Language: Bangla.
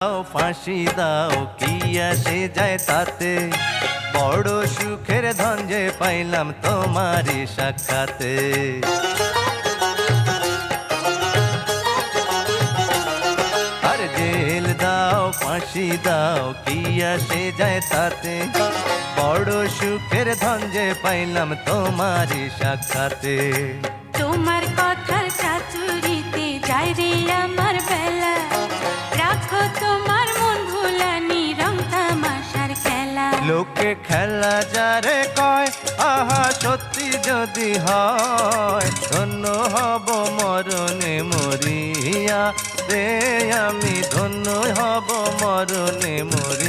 ফাঁসি দাও কি আসে যায় তাতে, বড় সুখের ধন যে পাইলাম তোমারই সাক্ষাতে। আর জেল দাও ফাঁসি দাও কি আসে যায় তাতে, বড় সুখের ধন যে পাইলাম তোমারই সাক্ষাতে। তোমার কথার চাতুরিতে যাই রে আমার বেলা, রাখো তোমার মন ভুলানি রং তামাশার খেলা। লোকে খেলা যারে কয় আহা সত্যি যদি হয়, ধন্য হব মরণে মরিয়া রে আমি, ধন্য হব মরণে মরিয়া।